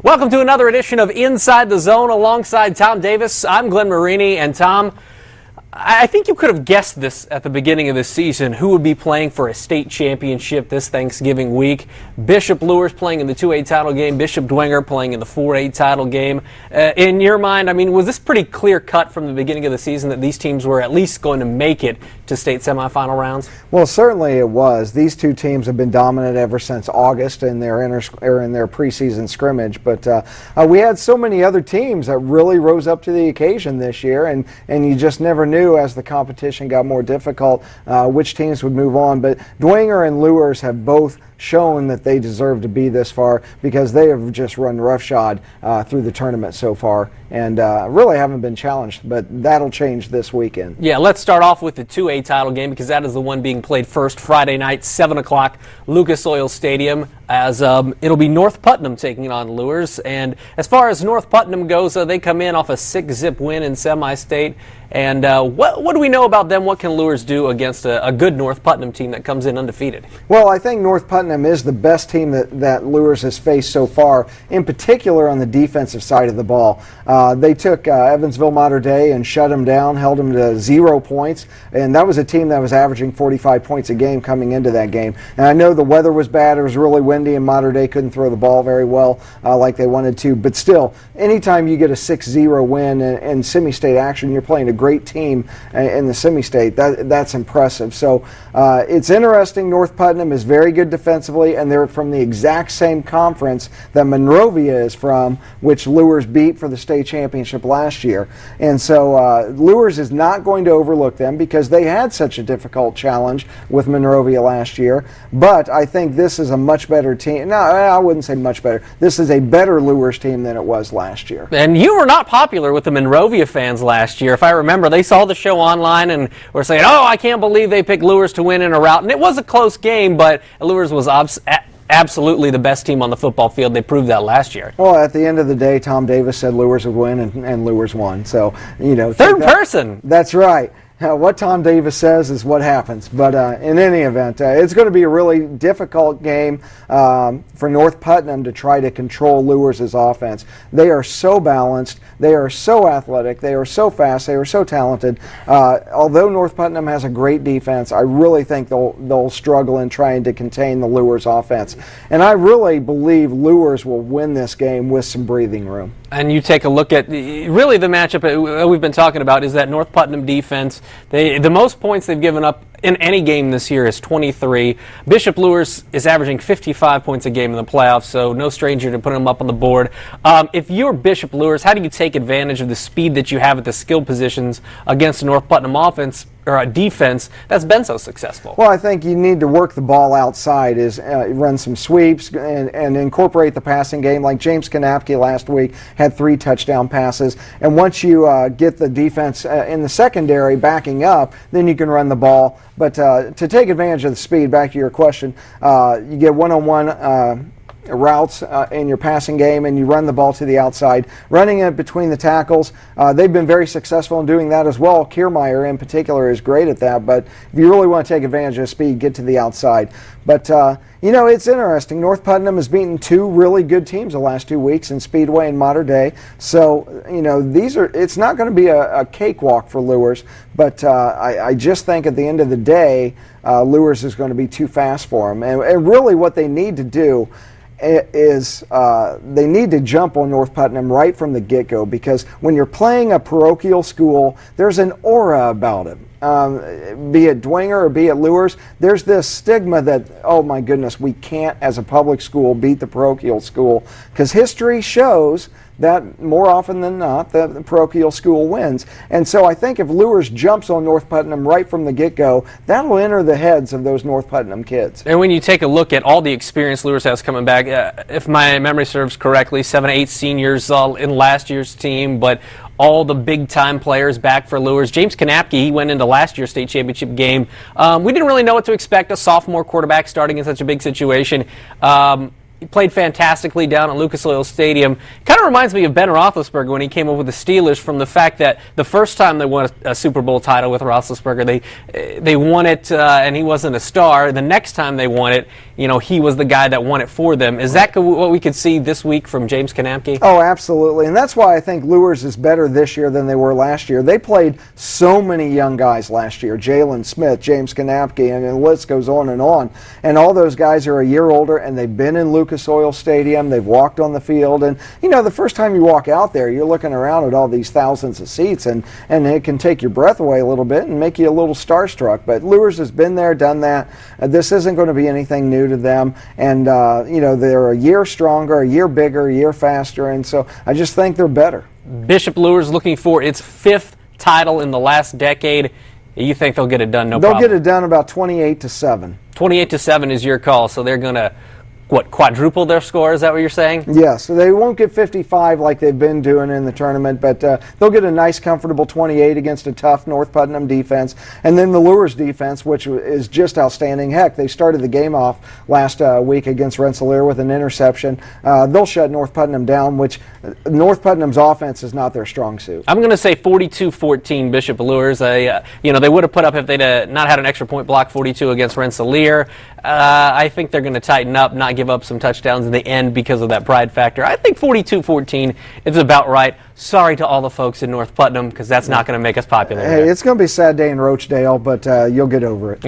Welcome to another edition of Inside the Zone alongside Tom Davis. I'm Glenn Marini, and Tom, I think you could have guessed this at the beginning of the season, who would be playing for a state championship this Thanksgiving week. Bishop Luers playing in the 2A title game, Bishop Dwenger playing in the 4A title game. In your mind, I mean, was this pretty clear cut from the beginning of the season that these teams were at least going to make it to state semifinal rounds? Well, certainly it was. These two teams have been dominant ever since August in their preseason scrimmage, but we had so many other teams that really rose up to the occasion this year, and you just never knew as the competition got more difficult which teams would move on. But Dwenger and Luers have both shown that they deserve to be this far because they have just run roughshod through the tournament so far and really haven't been challenged, but that'll change this weekend. Yeah, let's start off with the 2A title game because that is the one being played first Friday night, 7 o'clock, Lucas Oil Stadium, as it'll be North Putnam taking on Luers. And as far as North Putnam goes, they come in off a 6-zip win in semi-state. And what do we know about them? What can Luers do against a good North Putnam team that comes in undefeated? Well, I think North Putnam is the best team that Luers has faced so far, in particular on the defensive side of the ball. They took Evansville Mater Dei and shut them down, held them to 0 points, and that was a team that was averaging 45 points a game coming into that game. And I know the weather was bad, it was really windy, and Mater Dei couldn't throw the ball very well like they wanted to, but still, anytime you get a 6-0 win in semi-state action, you're playing a great team in the semi-state. That's impressive. So it's interesting. North Putnam is very good defensively, and they're from the exact same conference that Monrovia is from, which Luers beat for the state championship last year. And so Luers is not going to overlook them because they had such a difficult challenge with Monrovia last year. But I think this is a much better team. No, I wouldn't say much better. This is a better Luers team than it was last year. And you were not popular with the Monrovia fans last year. If I remember, they saw the show online and were saying, oh, I can't believe they picked Luers to win in a rout. And it was a close game, but Luers was absolutely the best team on the football field. They proved that last year. Well, at the end of the day, Tom Davis said Luers would win, and Luers won. So, you know. Third person. That's right. What Tom Davis says is what happens. But in any event, it's going to be a really difficult game for North Putnam to try to control Luers' offense. They are so balanced. They are so athletic. They are so fast. They are so talented. Although North Putnam has a great defense, I really think they'll struggle in trying to contain the Luers offense. And I really believe Luers will win this game with some breathing room. And you take a look at really the matchup we've been talking about is that North Putnam defense. The most points they've given up in any game this year is 23. Bishop Luers is averaging 55 points a game in the playoffs, so no stranger to putting them up on the board. If you're Bishop Luers, how do you take advantage of the speed that you have at the skill positions against the North Putnam offense or a defense that's been so successful? Well, I think you need to work the ball outside, run some sweeps and incorporate the passing game. Like James Kanapke last week had 3 touchdown passes. And once you get the defense in the secondary backing up, then you can run the ball. But to take advantage of the speed, back to your question, you get one-on-one routes in your passing game, and you run the ball to the outside, running it between the tackles. They've been very successful in doing that as well. Kiermaier in particular is great at that, but if you really want to take advantage of speed, get to the outside. But you know, it's interesting. North Putnam has beaten 2 really good teams the last 2 weeks in Speedway and Mater Dei. So, you know, it's not going to be a cakewalk for Luers, but I just think at the end of the day, Luers is going to be too fast for them. And really what they need to do is they need to jump on North Putnam right from the get-go, because when you're playing a parochial school, there's an aura about it. Be it Dwenger or be it Luers, there's this stigma that, oh my goodness, we can't as a public school beat the parochial school, because history shows that more often than not the parochial school wins. And so I think if Luers jumps on North Putnam right from the get-go, that'll enter the heads of those North Putnam kids. And when you take a look at all the experience Luers has coming back, if my memory serves correctly, 7 or 8 seniors in last year's team, but all the big-time players back for Luers. James Kanapke, he went into last year's state championship game. We didn't really know what to expect, a sophomore quarterback starting in such a big situation. He played fantastically down at Lucas Oil Stadium. Kind of reminds me of Ben Roethlisberger when he came up with the Steelers, from the fact that the first time they won a Super Bowl title with Roethlisberger, they won it and he wasn't a star. The next time they won it, he was the guy that won it for them. Is that what we could see this week from James Kanapke? Oh, absolutely. And that's why I think Luers is better this year than they were last year. They played so many young guys last year. Jalen Smith, James Kanapke, and the list goes on. And all those guys are a year older, and they've been in Lucas Oil Stadium. They've walked on the field. And, the first time you walk out there, you're looking around at all these thousands of seats, and it can take your breath away a little bit and make you a little starstruck. But Luers has been there, done that. This isn't going to be anything new to them. And, they're a year stronger, a year bigger, a year faster. And so I just think they're better. Bishop Luers looking for its 5th title in the last decade. You think they'll get it done? No problem. They'll get it done about 28-7. 28-7 is your call, so they're going to, quadruple their score? Is that what you're saying? Yes, so they won't get 55 like they've been doing in the tournament, but they'll get a nice, comfortable 28 against a tough North Putnam defense. And then the Luers defense, which is just outstanding. Heck, they started the game off last week against Rensselaer with an interception. They'll shut North Putnam down, which North Putnam's offense is not their strong suit. I'm going to say 42-14 Bishop Luers. They would have put up, if they'd not had an extra point block, 42 against Rensselaer. I think they're going to tighten up, not give up some touchdowns in the end because of that pride factor. I think 42-14 is about right. Sorry to all the folks in North Putnam, because that's not going to make us popular. Hey, it's going to be a sad day in Roachdale, but you'll get over it.